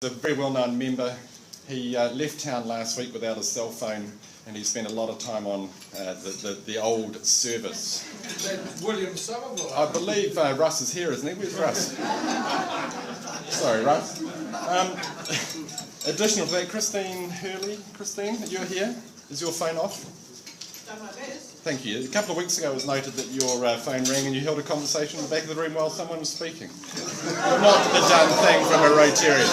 A very well-known member. He left town last week without a cell phone, and he spent a lot of time on the old service. Is that William Somerville? I believe Russ is here, isn't he? Where's Russ? Sorry, Russ. Additional to that, Christine Hurley. Christine, you're here. Is your phone off? Done my best. Thank you. A couple of weeks ago it was noted that your phone rang and you held a conversation in the back of the room while someone was speaking. Not the done thing from a Rotarian.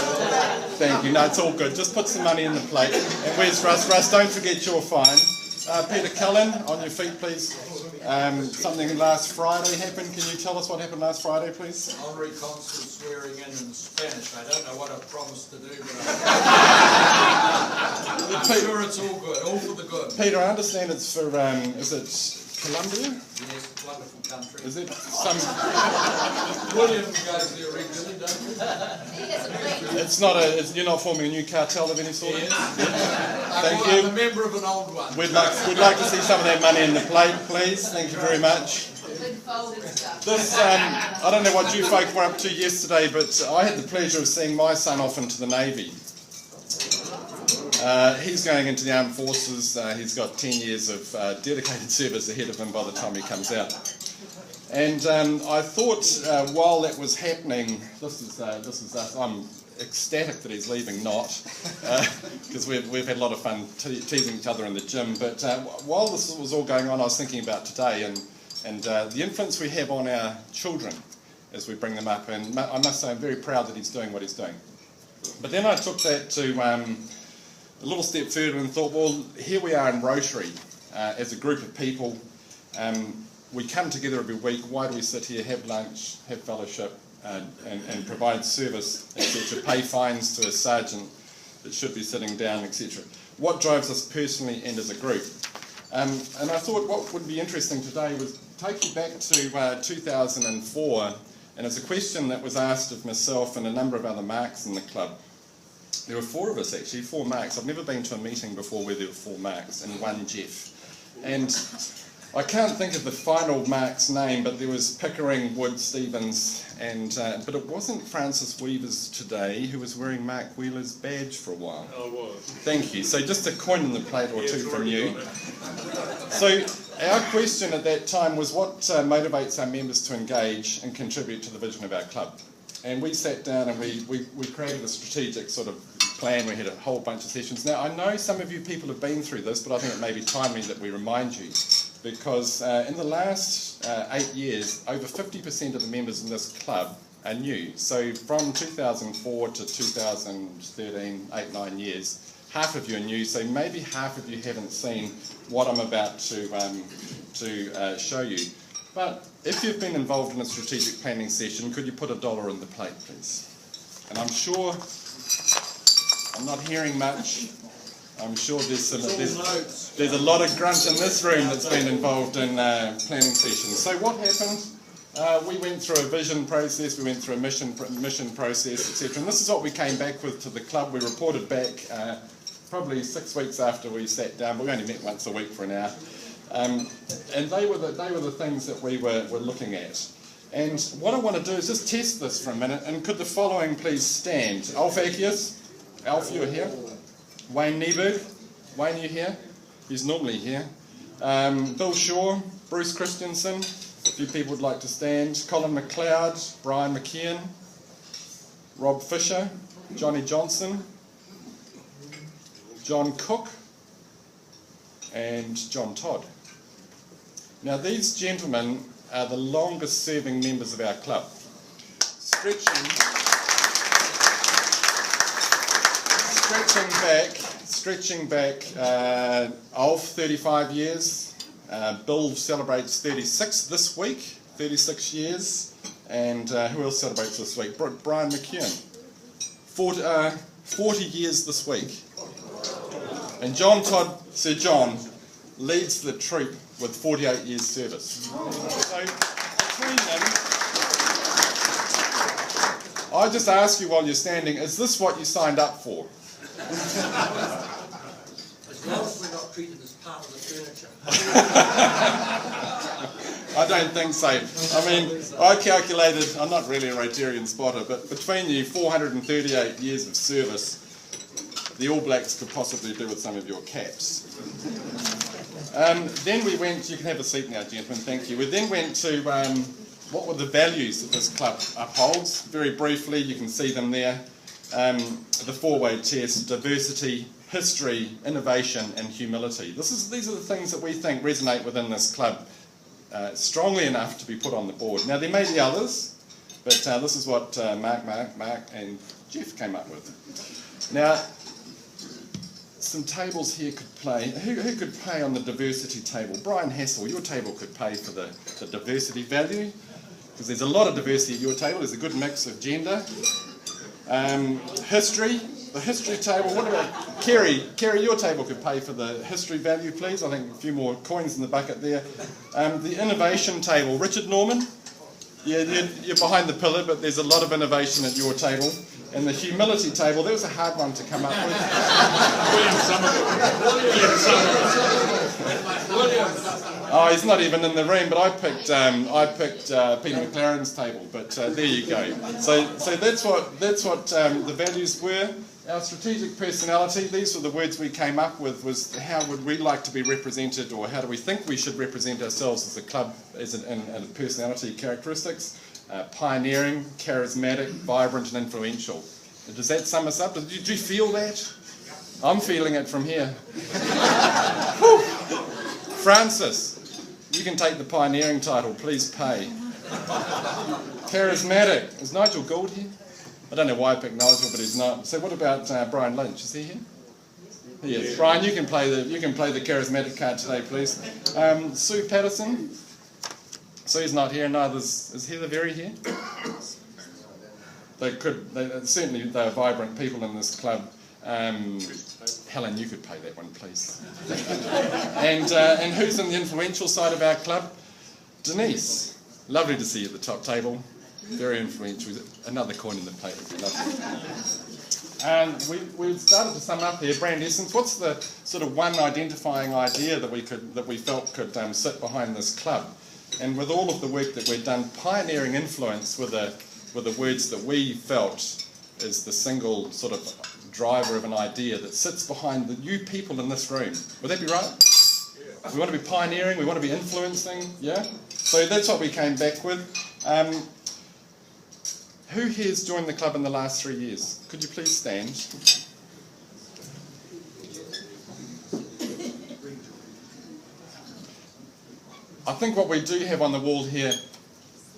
Thank you. No, it's all good. Just put some money in the plate. And where's Russ? Russ, don't forget your fine. Peter Cullen, on your feet, please. Something last Friday happened. Can you tell us what happened last Friday, please? Honorary Consul swearing in Spanish. I don't know what I promised to do, but I'm sure it's all good. All for the good. Peter, I understand it's for, is it Colombia? Yes, wonderful country. Is it some... William goes there regularly, don't you? It's not you're not forming a new cartel of any sort? Yes. Thank I'm you. a member of an old one. We'd like to see some of that money in the plate, please. Thank you very much. This, I don't know what you folk were up to yesterday, but I had the pleasure of seeing my son off into the Navy. He's going into the armed forces. He's got 10 years of dedicated service ahead of him by the time he comes out. And I thought while that was happening, this is us. I'm ecstatic that he's leaving, not because we've had a lot of fun teasing each other in the gym. But while this was all going on, I was thinking about today and the influence we have on our children as we bring them up. And I must say I'm very proud that he's doing what he's doing. But then I took that to a little step further and thought, well, here we are in Rotary as a group of people. We come together every week. Why do we sit here, have lunch, have fellowship, and provide service, etc., pay fines to a sergeant that should be sitting down, etc.? What drives us personally and as a group? And I thought what would be interesting today was take you back to 2004, and it's a question that was asked of myself and a number of other marks in the club. There were four of us actually, four marks. I've never been to a meeting before where there were four marks and one Jeff. And I can't think of the final mark's name, but there was Pickering, Wood, Stevens, and but it wasn't Francis Weavers today, who was wearing Mark Wheeler's badge for a while. Oh, it was. Thank you. So just a coin in the plate or two from you. So our question at that time was what motivates our members to engage and contribute to the vision of our club. And we sat down and we created a strategic sort of plan. We had a whole bunch of sessions. Now, I know some of you people have been through this, but I think it may be timely that we remind you. Because in the last 8 years, over 50% of the members in this club are new. So from 2004 to 2013, 8, 9 years, half of you are new. So maybe half of you haven't seen what I'm about to show you. But if you've been involved in a strategic planning session, could you put $1 in the plate, please? And I'm sure, I'm not hearing much. I'm sure there's a lot of grunt in this room that's been involved in planning sessions. So what happened? We went through a vision process, we went through a mission process, etc. And this is what we came back with to the club. We reported back probably 6 weeks after we sat down, but we only met once a week for an hour. And they were the things that we were looking at. And what I want to do is just test this for a minute. And could the following please stand? Alf Akias. Alf, you're here. Wayne Nieberg. Wayne, you here? He's normally here. Bill Shaw. Bruce Christensen. A few people would like to stand. Colin McLeod. Brian McKeon. Rob Fisher. Johnny Johnson. John Cook. And John Todd. Now these gentlemen are the longest serving members of our club. Stretching back, Alf 35 years, Bill celebrates 36 this week, 36 years, and who else celebrates this week? Brian McKeon, 40 years this week. And John Todd, Sir John, leads the troop with 48 years service. So between them, I just ask you while you're standing, is this what you signed up for? As long as we're not treated as part of the furniture. I don't think so. I mean, I calculated, I'm not really a Rotarian spotter, but between you, 438 years of service, the All Blacks could possibly do with some of your caps. Then we went, you can have a seat now, gentlemen, thank you. We then went to what were the values that this club upholds. Very briefly, you can see them there. The four-way test: diversity, history, innovation, and humility. These are the things that we think resonate within this club strongly enough to be put on the board. Now, there may be others, but this is what Mark and Jeff came up with. Now, some tables here could play. Who could play on the diversity table? Brian Hassel, your table could pay for the diversity value, because there's a lot of diversity at your table. There's a good mix of gender. History, the history table. What about Kerry? Kerry, your table could pay for the history value, please. I think a few more coins in the bucket there. The innovation table. Richard Norman, yeah, you're behind the pillar, but there's a lot of innovation at your table. And the humility table, that was a hard one to come up with. Oh, he's not even in the room, but I picked Peter McLaren's table. But there you go. So that's what the values were. Our strategic personality. These were the words we came up with. Was how would we like to be represented, or how do we think we should represent ourselves as a club, in personality characteristics. Pioneering, charismatic, vibrant, and influential. Does that sum us up? Did you feel that? I'm feeling it from here. Francis, you can take the pioneering title. Please pay. Charismatic. Is Nigel Gould here? I don't know why I picked Nigel, but he's not. So what about Brian Lynch? Is he here? He is. Brian, you can play the charismatic card today, please. Sue Patterson. Sue's not here, neither is Heather Very here. Certainly they're vibrant people in this club. Helen, you could play that one, please. And who's in the influential side of our club? Denise. Lovely to see you at the top table. Very influential. Another coin in the plate would be lovely. And we started to sum up here. Brand essence. What's the sort of one identifying idea that we felt could sit behind this club? And with all of the work that we've done, pioneering influence were the words that we felt is the single sort of driver of an idea that sits behind you people in this room. Would that be right? Yeah. We want to be pioneering, we want to be influencing, yeah? So that's what we came back with. Who here has joined the club in the last 3 years? Could you please stand? I think what we do have on the wall here,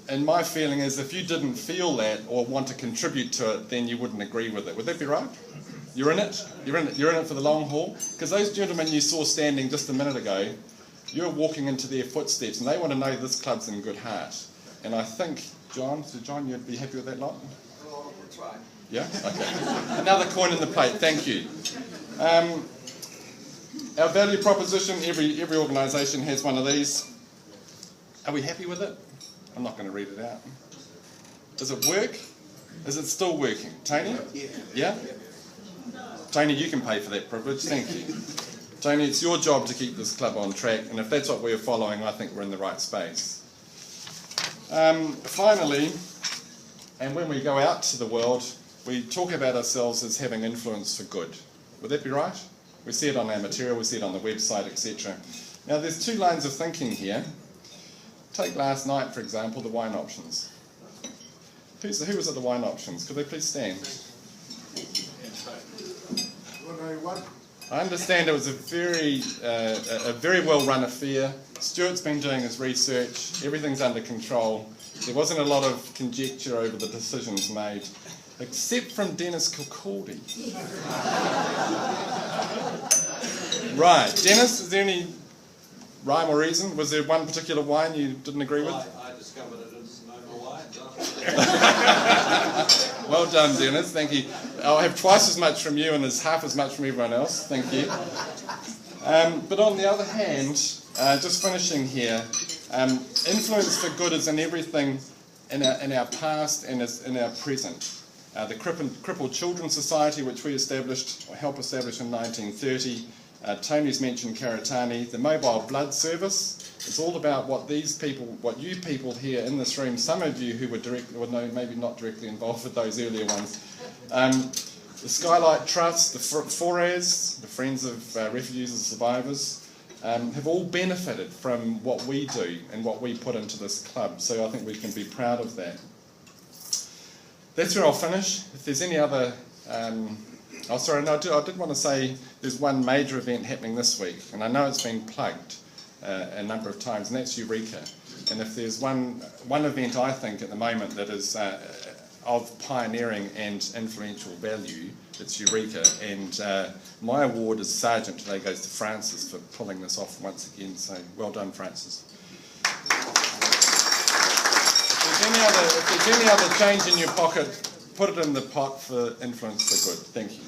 and my feeling is if you didn't feel that or want to contribute to it, then you wouldn't agree with it. Would that be right? You're in it? You're in it for the long haul? Because those gentlemen you saw standing just a minute ago, you're walking into their footsteps and they want to know this club's in good heart. And I think, John, you'd be happy with that lot? Oh, we'll try. Yeah? Okay. Another coin in the plate, thank you. Our value proposition, every organisation has one of these. Are we happy with it? I'm not going to read it out. Does it work? Is it still working? Tony? Yeah? Tony, you can pay for that privilege. Thank you. Tony, it's your job to keep this club on track, and if that's what we're following, I think we're in the right space. Finally, and when we go out to the world, we talk about ourselves as having influence for good. Would that be right? We see it on our material, we see it on the website, etc. Now, there's two lines of thinking here. Take last night, for example, the wine options. Who was at the wine options? Could they please stand? I understand it was a very well-run affair. Stuart's been doing his research. Everything's under control. There wasn't a lot of conjecture over the decisions made, except from Dennis Kilcooldy. Right. Dennis, is there any rhyme or reason? Was there one particular wine you didn't agree with? I discovered it as no more wine. Well done, Dennis. Thank you. I'll have twice as much from you and as half as much from everyone else. Thank you. But on the other hand, just finishing here, influence for good is in everything in our past and is in our present. The Crippled Children's Society, which we helped establish in 1930, Tony's mentioned Karatani. The mobile blood service. It's all about what you people here in this room, some of you who were maybe not directly involved with those earlier ones. The Skylight Trust, the FORAS, the Friends of Refugees and Survivors, have all benefited from what we do and what we put into this club. So I think we can be proud of that. That's where I'll finish. If there's any other... I did want to say there's one major event happening this week, and I know it's been plugged a number of times, and that's Eureka. And if there's one event I think at the moment that is of pioneering and influential value, it's Eureka. And my award as Sergeant today goes to Francis for pulling this off once again, so well done, Francis. If there's any other change in your pocket, put it in the pot for influence for good. Thank you.